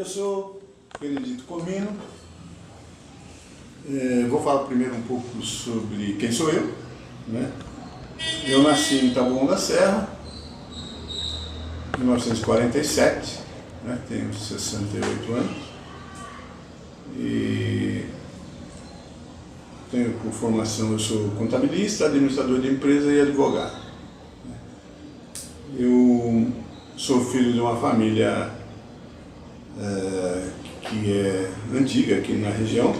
sou Benedito Comino. Vou falar primeiro um pouco sobre quem sou eu, né? Eu nasci em Taboão da Serra, em 1947, né? Tenho 68 anos e tenho por formação, eu sou contabilista, administrador de empresa e advogado. Eu sou filho de uma família que é antiga aqui na região,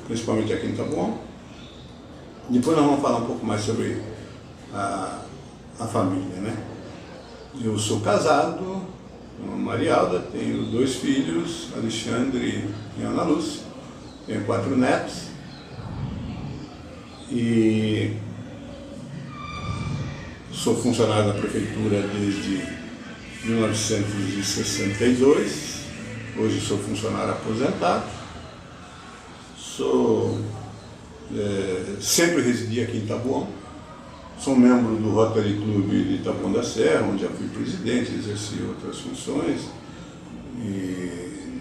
principalmente aqui em Taboão. Depois nós vamos falar um pouco mais sobre a família, né? Eu sou casado com a Marialda, tenho 2 filhos, Alexandre e Ana Lúcia, tenho 4 netos e sou funcionário da prefeitura desde 1962, hoje sou funcionário aposentado, sempre residi aqui em Taboão, sou membro do Rotary Club de Taboão da Serra, onde já fui presidente, exerci outras funções e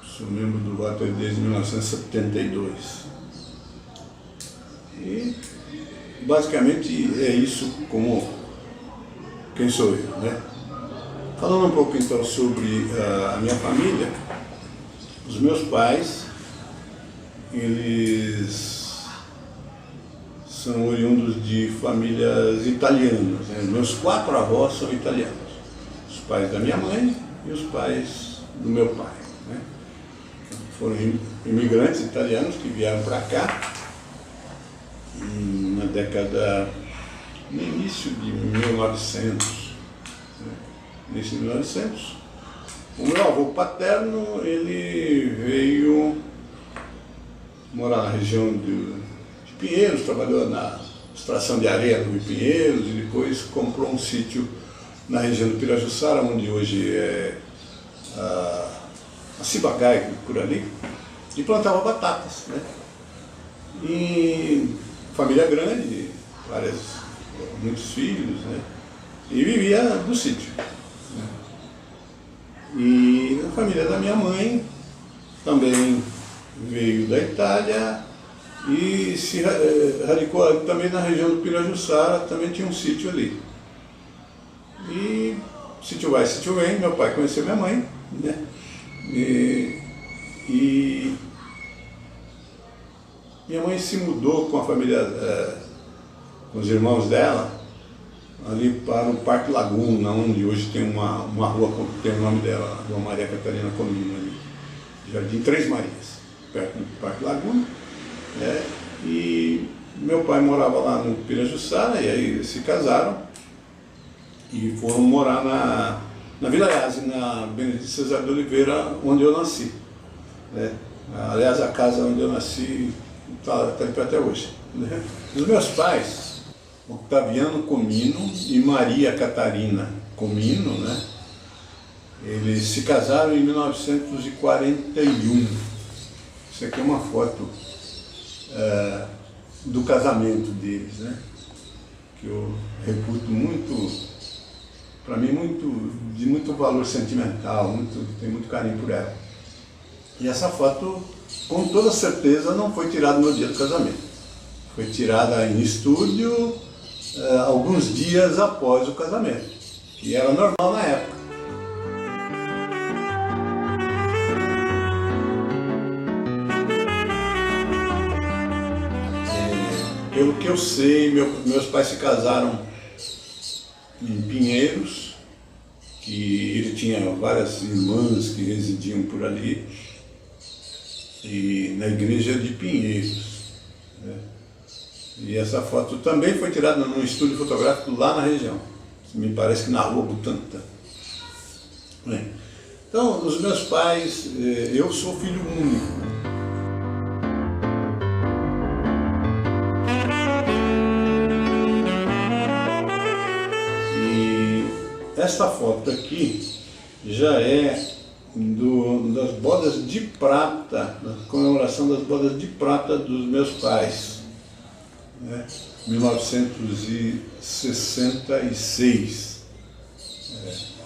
sou membro do Rotary desde 1972. E basicamente é isso como quem sou eu, né? Falando um pouco então sobre a minha família, os meus pais, eles são oriundos de famílias italianas, né? Meus 4 avós são italianos, os pais da minha mãe e os pais do meu pai, né? Foram imigrantes italianos que vieram para cá na década, no início de 1900, né? Início de 1900. O meu avô paterno, ele veio morar na região de Pinheiros, trabalhou na extração de areia no Rio Pinheiros e depois comprou um sítio na região do Pirajussara, onde hoje é a Ciba-Geigy, por ali, e plantava batatas, né? E família grande, muitos filhos, né? E vivia do sítio, né? E a família da minha mãe também veio da Itália e se radicou também na região do Pirajussara, também tinha um sítio ali. E sítio vai, sítio vem, meu pai conheceu minha mãe, né? E minha mãe se mudou com a família, com os irmãos dela, ali para o Parque Laguna, onde hoje tem uma rua que tem o nome dela, a Rua Maria Catarina Comino, ali, Jardim Três Marias, perto do Parque Laguna, né? E meu pai morava lá no Pirajussara, e aí eles se casaram e foram morar na Vila Iase, na Benedito Cesar de Oliveira, onde eu nasci, né? Aliás, a casa onde eu nasci está em pé até hoje, né? Os meus pais, Octaviano Comino e Maria Catarina Comino, né? Eles se casaram em 1941. Isso aqui é uma foto do casamento deles, né? Que eu reputo muito, para mim, de muito valor sentimental, tenho muito carinho por ela. E essa foto, com toda certeza, não foi tirada no dia do casamento. Foi tirada em estúdio alguns dias após o casamento, que era normal na época. Pelo que eu sei, meus pais se casaram em Pinheiros, que ele tinha várias irmãs que residiam por ali, e na igreja de Pinheiros, né? E essa foto também foi tirada num estúdio fotográfico lá na região, me parece que na Rua Butantã. Então, os meus pais, eu sou filho único. E esta foto aqui já é das bodas de prata, da comemoração das bodas de prata dos meus pais, né? 1966.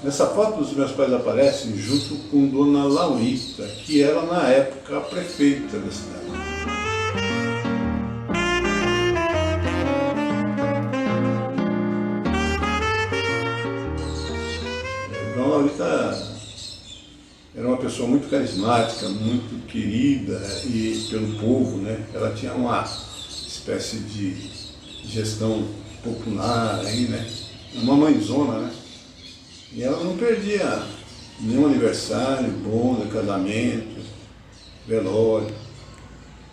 Nessa foto os meus pais aparecem junto com Dona Laurita, que era na época a prefeita da cidade. Dona Laurita era uma pessoa muito carismática, muito querida pelo povo, né? Ela tinha uma espécie de gestão popular aí, né? Uma mãezona, né? E ela não perdia nenhum aniversário, boda, casamento, velório.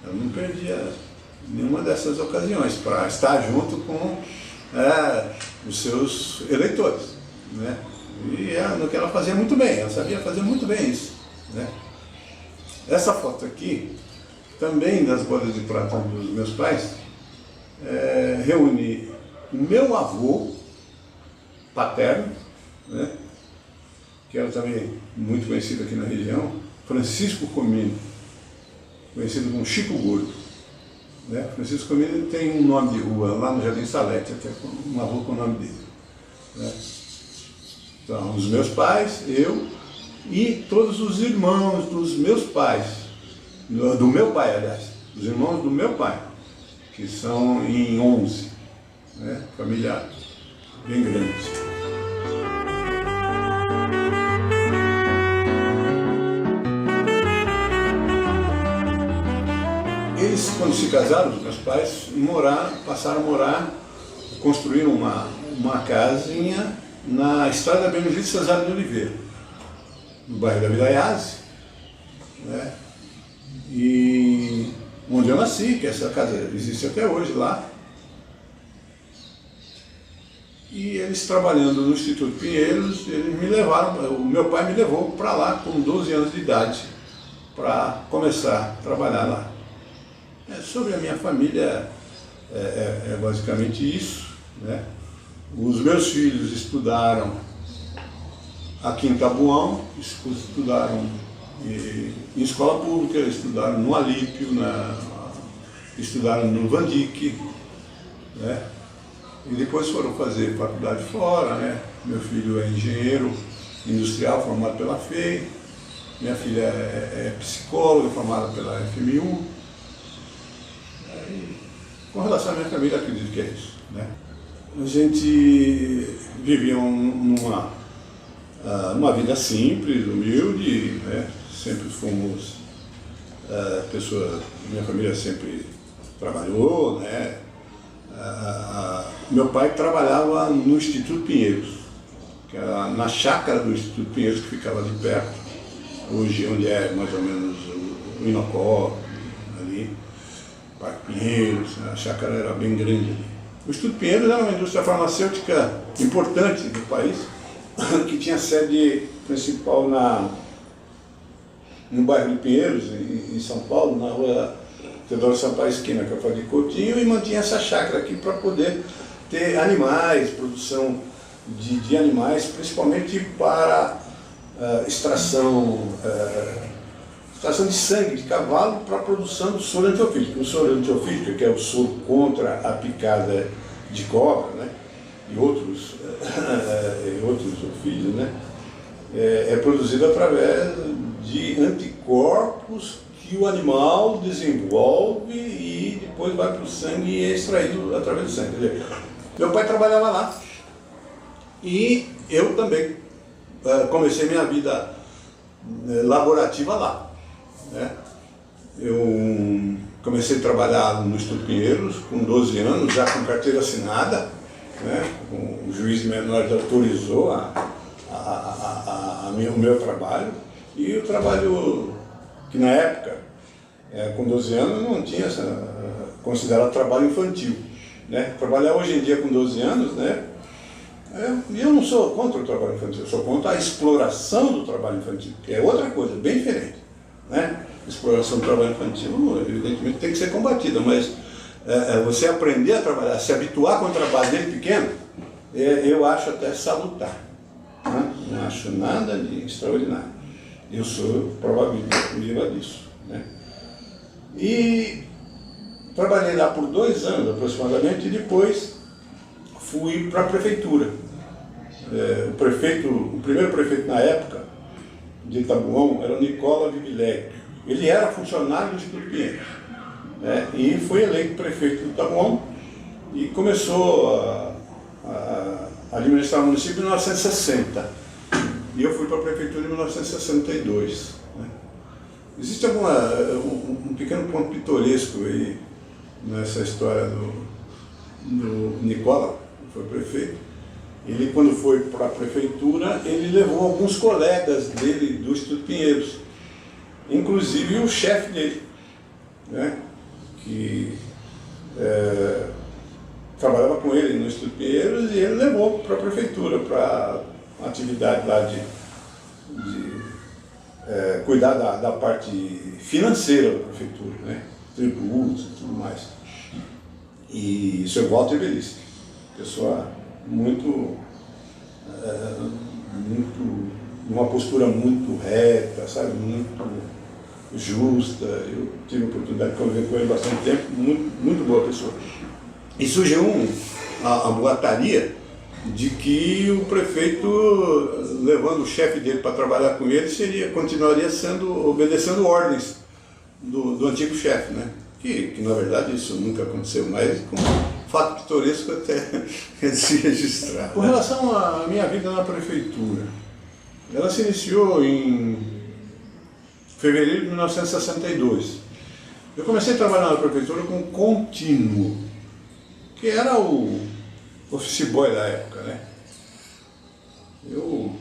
Ela não perdia nenhuma dessas ocasiões para estar junto com os seus eleitores, né? E no que ela fazia muito bem, ela sabia fazer muito bem isso, né? Essa foto aqui, também das bodas de prata dos meus pais, reúne o meu avô paterno, né, que era também muito conhecido aqui na região, Francisco Comino, conhecido como Chico Gordo. Né? Francisco Comino tem um nome de rua lá no Jardim Salete, até uma rua com o nome dele. Né? Então, os meus pais, eu e todos os irmãos dos meus pais, do meu pai, aliás, os irmãos do meu pai, que são em 11, né? Família bem grande. Eles, quando se casaram, os meus pais passaram a morar, construíram uma casinha na estrada Benedito Cesário de Oliveira, no bairro da Vila Iase, né? E onde eu nasci, que essa casa existe até hoje lá. E eles trabalhando no Instituto Pinheiros, eles me levaram, o meu pai me levou para lá com 12 anos de idade, para começar a trabalhar lá. Sobre a minha família, é basicamente isso, né? Os meus filhos estudaram aqui em Tabuão, estudaram em escola pública, estudaram no Alípio, estudaram no Vandic, né? E depois foram fazer faculdade fora, né? Meu filho é engenheiro industrial formado pela FEI, minha filha é psicóloga formada pela FMU. Com relação à minha família, acredito que é isso, né? A gente vivia uma vida simples, humilde, né? Sempre fomos pessoas, minha família sempre trabalhou, né? Meu pai trabalhava no Instituto Pinheiros, que era na chácara do Instituto Pinheiros, que ficava ali perto, hoje onde é mais ou menos o Inocó, ali. Parque Pinheiros, a chácara era bem grande ali. O Instituto Pinheiros era uma indústria farmacêutica importante do país, que tinha sede principal no bairro de Pinheiros, em São Paulo, na rua Teodoro Sampaio Esquina, que é o de Coutinho, e mantinha essa chácara aqui para poder ter animais, produção de animais, principalmente para extração de sangue de cavalo para a produção do soro antiofídico. O soro antiofídico, que é o soro contra a picada de cobra, né? e outros ofídeos, né? É produzido através de anticorpos que o animal desenvolve e depois vai para o sangue e é extraído através do sangue. Quer dizer, meu pai trabalhava lá e eu também comecei minha vida laborativa lá. Né? Eu comecei a trabalhar no Instituto Pinheiros com 12 anos, já com carteira assinada, né? O juiz de menores autorizou o meu trabalho, e o trabalho que na época, com 12 anos, não tinha considerado trabalho infantil. Né? Trabalhar hoje em dia com 12 anos, né? Eu não sou contra o trabalho infantil, eu sou contra a exploração do trabalho infantil, que é outra coisa, bem diferente. Né? A exploração do trabalho infantil, evidentemente, tem que ser combatida, mas você aprender a trabalhar, se habituar com o trabalho desde pequeno, eu acho até salutar. Né? Não acho nada de extraordinário. Eu sou provavelmente viva disso. Né? E trabalhei lá por 2 anos aproximadamente, e depois fui para a prefeitura. o primeiro prefeito na época de Taboão era o Nicola Vivileg. Ele era funcionário do Instituto Pinheiros, né? E foi eleito prefeito do Taboão e começou a administrar o município em 1960. E eu fui para a prefeitura em 1962. Né? Existe um pequeno ponto pitoresco aí nessa história do Nicola, que foi prefeito. Ele, quando foi para a prefeitura, ele levou alguns colegas dele do Instituto Pinheiros, inclusive o chefe dele, né? Que trabalhava com ele no Instituto Pinheiros, e ele levou para a prefeitura, para a atividade lá de cuidar da parte financeira da prefeitura, né? Tributos e tudo mais. E o Sr. Walter Belice, pessoa uma postura muito reta, sabe, muito justa. Eu tive a oportunidade de conviver com ele bastante tempo, muito boa pessoa. E surgiu a boataria de que o prefeito, levando o chefe dele para trabalhar com ele, continuaria obedecendo ordens do antigo chefe, né? Que na verdade isso nunca aconteceu, mas com fato pitoresco até se registrar. Com relação à minha vida na prefeitura, ela se iniciou em fevereiro de 1962. Eu comecei a trabalhar na prefeitura com contínuo, que era o office boy da época, né? Eu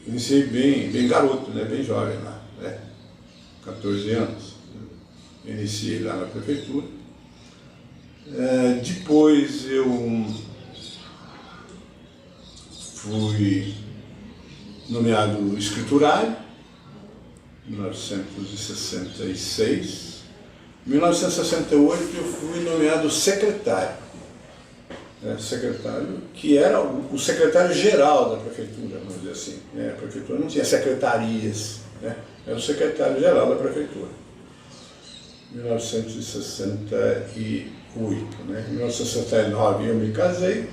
iniciei bem garoto, né? Bem jovem lá, né? 14 anos. Eu iniciei lá na prefeitura. Depois eu fui nomeado escriturário, em 1966. Em 1968 eu fui nomeado secretário. Secretário, que era o secretário-geral da prefeitura, vamos dizer assim. A prefeitura não tinha secretarias, né? Era o secretário-geral da prefeitura. 1968, né? Em 1969 eu me casei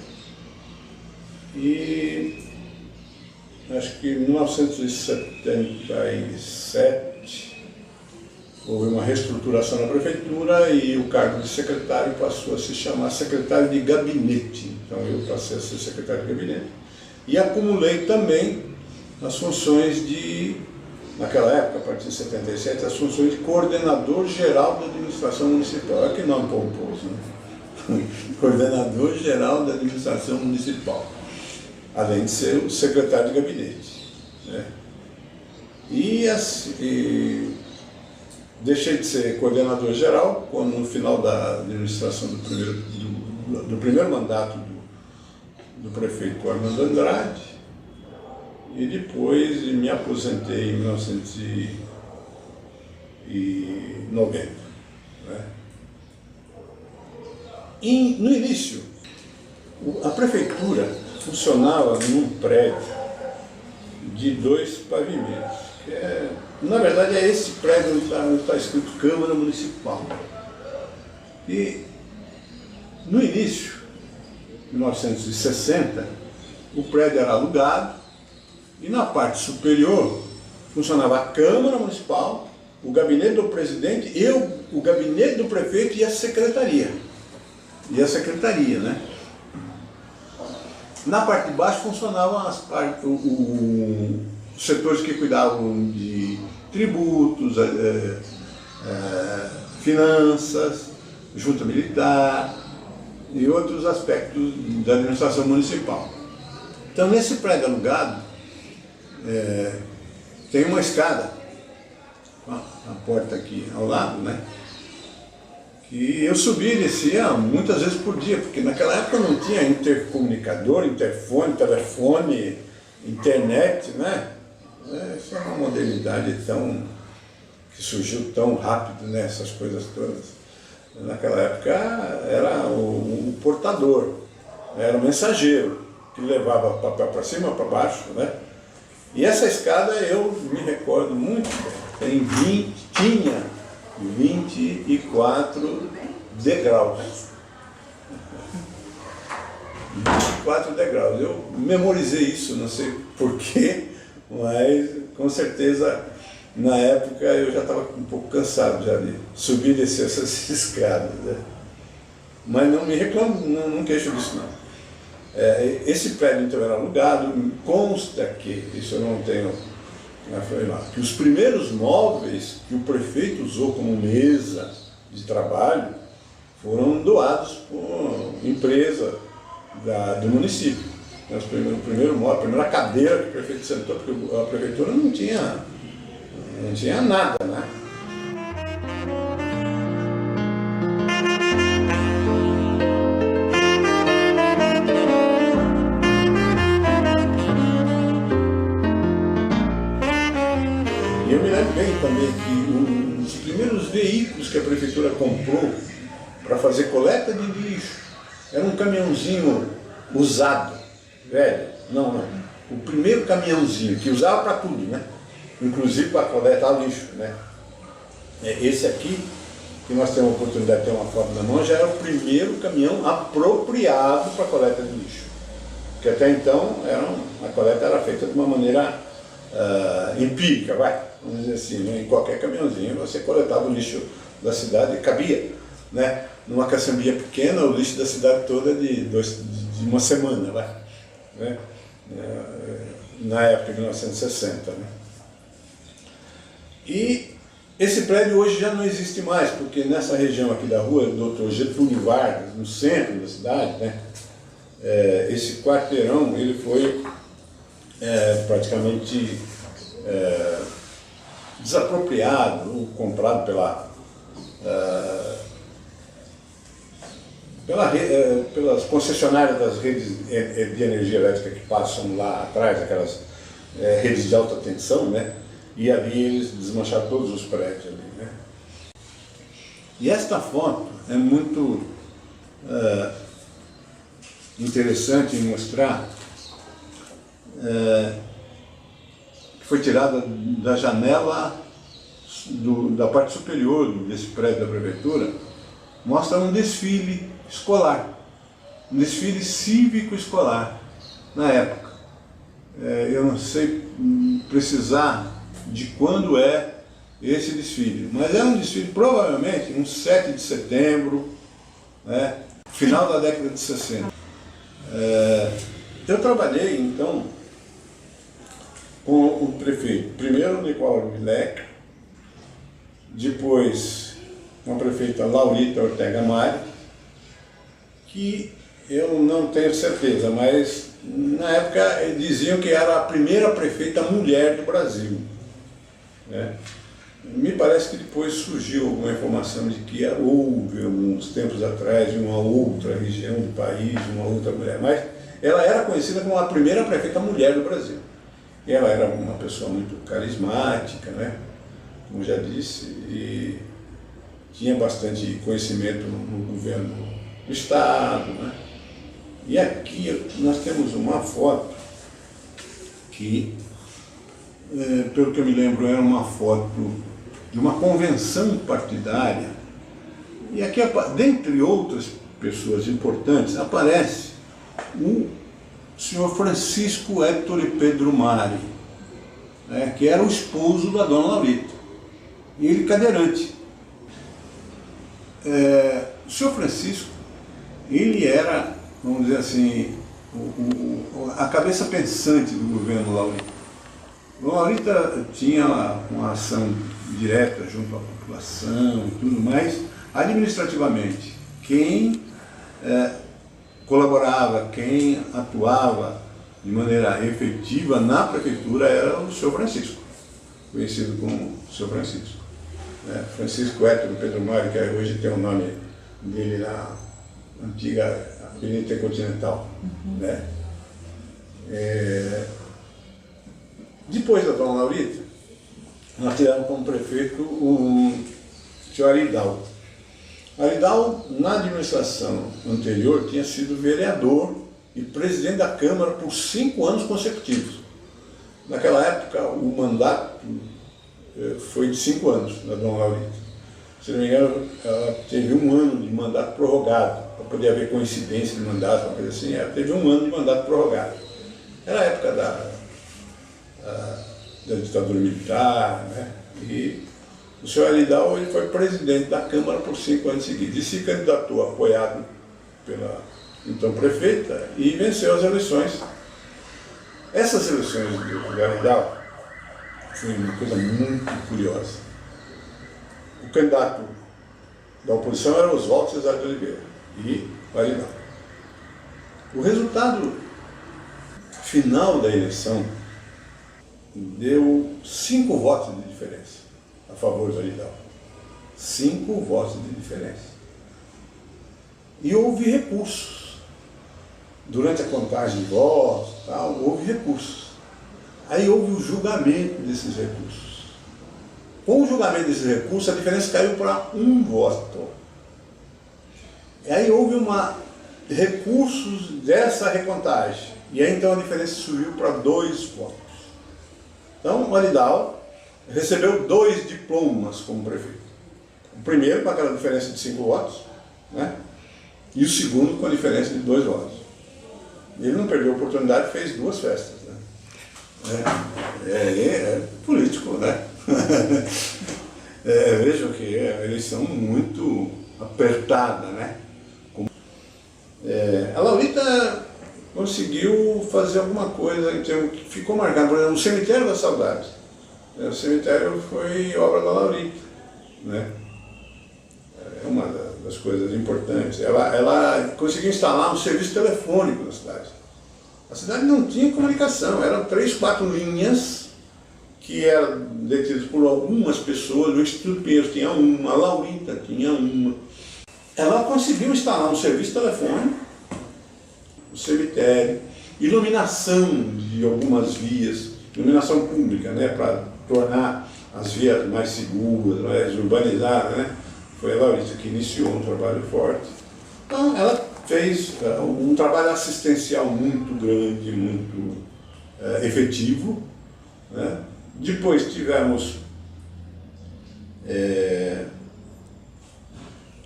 e acho que em 1977 houve uma reestruturação na prefeitura e o cargo de secretário passou a se chamar secretário de gabinete. Então eu passei a ser secretário de gabinete e acumulei também as funções naquela época, a partir de 77, as funções de coordenador geral da administração municipal. Olha que nome pomposo, né? Coordenador geral da administração municipal, além de ser o secretário de gabinete, né? E deixei de ser coordenador geral quando, no final da administração do primeiro mandato do prefeito Armando Andrade, e depois me aposentei em 1990. Né? No início, a prefeitura funcionava num prédio de 2 pavimentos. Na verdade é esse prédio onde está escrito Câmara Municipal. E no início, em 1960, o prédio era alugado e na parte superior funcionava a Câmara Municipal, o gabinete do presidente, o gabinete do prefeito e a secretaria. Né? Na parte de baixo funcionavam os setores que cuidavam de tributos, finanças, junta militar e outros aspectos da administração municipal. Então, nesse prédio alugado, tem uma escada, a porta aqui ao lado, né? Que eu subia e descia muitas vezes por dia, porque naquela época não tinha intercomunicador, interfone, telefone, internet, né? Isso é uma modernidade que surgiu tão rápido, né? Essas coisas todas. Naquela época era o portador, era o mensageiro, que levava papel para cima, para baixo, né? E essa escada eu me recordo muito bem, tinha 24 degraus. 24 24 degraus. Eu memorizei isso, não sei porquê, mas com certeza na época eu já estava um pouco cansado já de subir e descer essas escadas, né? Mas não me reclamo, não queixo disso não. Esse prédio então era alugado, consta que, isso eu não tenho afirmado, que os primeiros móveis que o prefeito usou como mesa de trabalho foram doados por empresa do município. O primeiro móvel, a primeira cadeira que o prefeito sentou, porque a prefeitura não tinha nada, né? E eu me lembro bem também que os primeiros veículos que a prefeitura comprou para fazer coleta de lixo era um caminhãozinho usado, velho. Não. O primeiro caminhãozinho que usava para tudo, né? Inclusive para coletar lixo, né? Esse aqui, que nós temos a oportunidade de ter uma foto na mão, já era o primeiro caminhão apropriado para coleta de lixo. Porque até então a coleta era feita de uma maneira empírica, vamos dizer assim, né? Em qualquer caminhãozinho você coletava o lixo da cidade e cabia, né? Numa caçambinha pequena, o lixo da cidade toda de uma semana, né? Na época de 1960. Né? E esse prédio hoje já não existe mais, porque nessa região aqui da rua, Dr. Getúlio Vargas, no centro da cidade, né? Esse quarteirão ele foi praticamente desapropriado, comprado pelas concessionárias das redes de energia elétrica que passam lá atrás, aquelas redes de alta tensão, né? E ali eles desmancharam todos os prédios ali, né? E esta foto é muito interessante em mostrar que foi tirada da janela da parte superior desse prédio da prefeitura. Mostra um desfile escolar, um desfile cívico-escolar na época. Eu não sei precisar de quando é esse desfile, mas é um desfile provavelmente um 7 de setembro, né, final da década de 60. Eu trabalhei então com o prefeito, primeiro Nicolau Vilec, depois com a prefeita Laurita Ortega Mari, que eu não tenho certeza, mas na época diziam que era a primeira prefeita mulher do Brasil, né? Me parece que depois surgiu alguma informação de que houve, uns tempos atrás, em uma outra região do país, uma outra mulher, mas ela era conhecida como a primeira prefeita mulher do Brasil. E ela era uma pessoa muito carismática, né? Como já disse, e tinha bastante conhecimento no governo do Estado, né? E aqui nós temos uma foto que, pelo que eu me lembro, era uma foto de uma convenção partidária. E aqui, dentre outras pessoas importantes, aparece o senhor Francisco Héctor Pedro Mari, né, que era o esposo da dona Laurita, e ele cadeirante. O senhor Francisco, ele era, vamos dizer assim, a cabeça pensante do governo Laurita. O Laurita tinha uma ação direta junto à população e tudo mais. Administrativamente, quem colaborava, quem atuava de maneira efetiva na prefeitura era o senhor Francisco, conhecido como senhor Francisco. Francisco Héctor Pedro Mari, que hoje tem o nome dele na antiga Avenida Intercontinental. Né? Depois da dona Laurita, nós tivemos como prefeito o senhor Aridal. Aridal, na administração anterior, tinha sido vereador e presidente da Câmara por 5 anos consecutivos. Naquela época, o mandato foi de 5 anos da dona Laurita. Se não me engano, ela teve 1 ano de mandato prorrogado para podia haver coincidência de mandato, uma coisa assim, teve um ano de mandato prorrogado. Era a época da ditadura militar, né? E o senhor Alidal ele foi presidente da Câmara por 5 anos seguidos e se candidatou apoiado pela então prefeita e venceu as eleições. Essas eleições do Alidal foi uma coisa muito curiosa. O candidato da oposição era Oswaldo Cesário de Oliveira e o Alidal. O resultado final da eleição deu 5 votos de diferença a favor do Alidal. 5 votos de diferença. E houve recursos. Durante a contagem de votos, houve recursos. Aí houve o julgamento desses recursos. Com o julgamento desses recursos, a diferença caiu para 1 voto. E aí houve recursos dessa recontagem. E aí então a diferença subiu para 2 votos. Então o Alidal recebeu 2 diplomas como prefeito. O primeiro com aquela diferença de 5 votos, né? E o segundo com a diferença de 2 votos. Ele não perdeu a oportunidade, fez 2 festas, né? É político, né? Vejam que é uma eleição muito apertada, né? A Laurita conseguiu fazer alguma coisa em termos que ficou marcado, por exemplo, o Cemitério da Saudade. O cemitério foi obra da Laurita, né? É uma das coisas importantes. Ela conseguiu instalar um serviço telefônico na cidade. A cidade não tinha comunicação, eram 3, 4 linhas que eram detidas por algumas pessoas. O Instituto Pinheiros tinha uma, a Laurita tinha uma. Ela conseguiu instalar um serviço telefônico, o cemitério, iluminação de algumas vias, iluminação pública, né, para tornar as vias mais seguras, mais urbanizadas, né? Foi a Laurita que iniciou um trabalho forte. Então, ela fez um trabalho assistencial muito grande, muito efetivo, né? Depois tivemos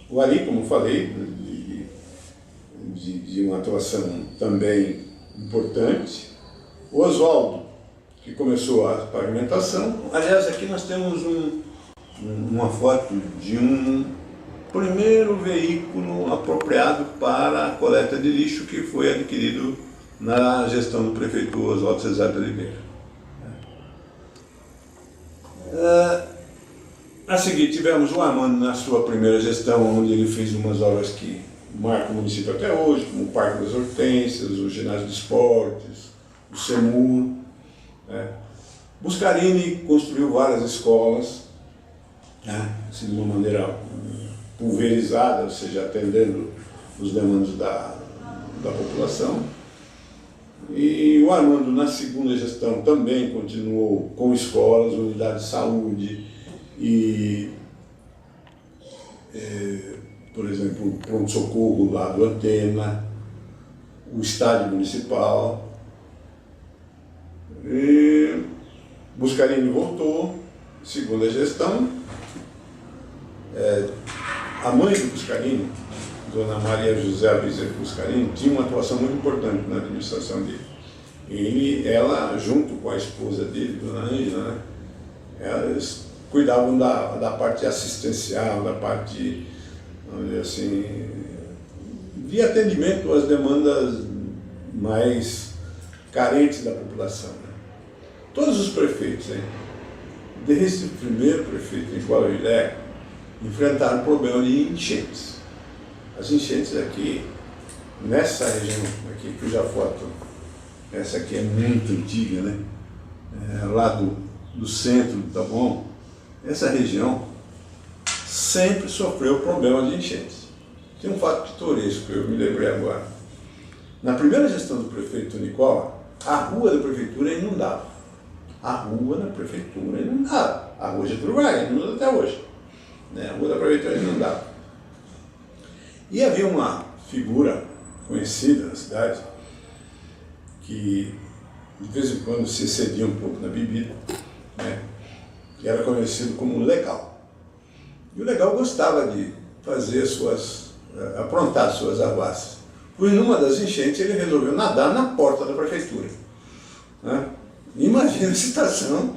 o Ali, como falei, de uma atuação também importante. O Oswaldo, que começou a pavimentação. Aliás, aqui nós temos uma foto de um primeiro veículo apropriado para a coleta de lixo que foi adquirido na gestão do prefeito Oswaldo Cesário de Oliveira. A seguir tivemos o Armando na sua primeira gestão, onde ele fez umas obras que marcam o município até hoje, como o Parque das Hortênsias, o Ginásio de Esportes, o CEMUR. Buscarini construiu várias escolas, assim, de uma maneira pulverizada, ou seja, atendendo os demandos da população. E o Armando, na segunda gestão, também continuou com escolas, unidades de saúde e, por exemplo, o pronto-socorro lá do Antena, o estádio municipal. E Buscarini voltou, segunda gestão. A mãe do Buscarini, Dona Maria José Luiza Buscarini, tinha uma atuação muito importante na administração dele. Ela, junto com a esposa dele, Dona Ângela, né, elas cuidavam da parte assistencial, da parte, vamos dizer assim, de atendimento às demandas mais carentes da população. Né? Todos os prefeitos, desde o primeiro prefeito, Nicolau Gilé, enfrentaram o problema de enchentes. As enchentes aqui, nessa região, aqui, cuja foto, essa aqui é muito antiga, né? Lá do centro, tá bom? Essa região sempre sofreu problema de enchentes. Tem um fato pitoresco que eu me lembrei agora. Na primeira gestão do prefeito Nicolau, a rua da prefeitura inundava. A rua da prefeitura inundava. A rua Getúlio Vargas inunda até hoje. A rua da prefeitura inundava. E havia uma figura conhecida na cidade que de vez em quando se excedia um pouco na bebida, né? Que era conhecido como Legal. E o Legal gostava de fazer suas aprontado suas arruaças. Pois numa das enchentes ele resolveu nadar na porta da prefeitura. Né? Imagina a situação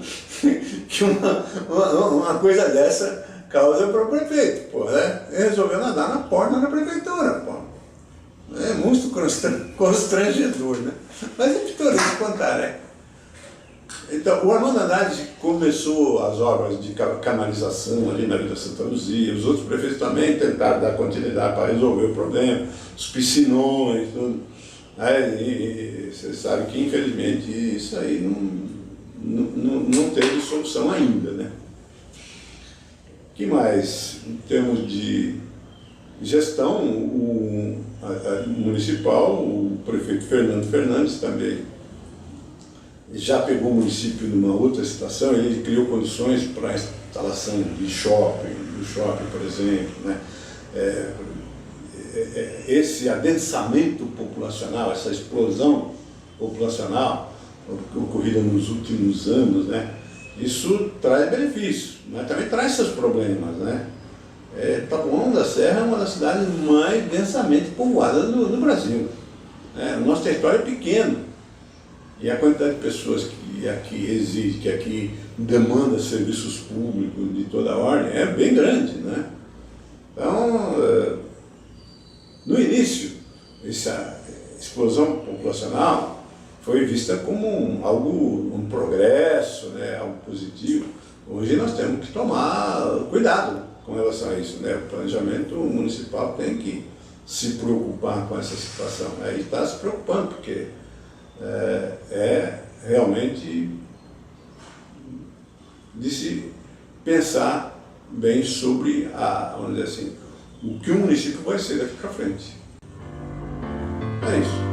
que uma coisa dessa causa para o prefeito. Pô, né? Ele resolveu nadar na porta da prefeitura. Pô. É muito constrangedor, né? Mas é pitoresco contar, né? Então, o Armando Andrade começou as obras de canalização ali na Vila Santa Luzia, os outros prefeitos também tentaram dar continuidade para resolver o problema, os piscinões, tudo. E você sabe que, infelizmente, isso aí não teve solução ainda, né? O que mais? Em termos de gestão, municipal, o prefeito Fernando Fernandes também já pegou o município numa outra situação, ele criou condições para a instalação de shopping, por exemplo, né? Esse adensamento populacional, essa explosão populacional ocorrida nos últimos anos, né? Isso traz benefícios, mas também traz seus problemas, né? Taboão da Serra é uma das cidades mais densamente povoadas do Brasil. O nosso território é pequeno e a quantidade de pessoas que aqui exige, que aqui demanda serviços públicos de toda ordem é bem grande, né? Então, no início, essa explosão populacional foi vista como um progresso, né? Algo positivo. Hoje nós temos que tomar cuidado com relação a isso, né? O planejamento municipal tem que se preocupar com essa situação. Aí está se preocupando, porque realmente de se pensar bem sobre vamos dizer assim, o que o município vai ser daqui para frente. É isso.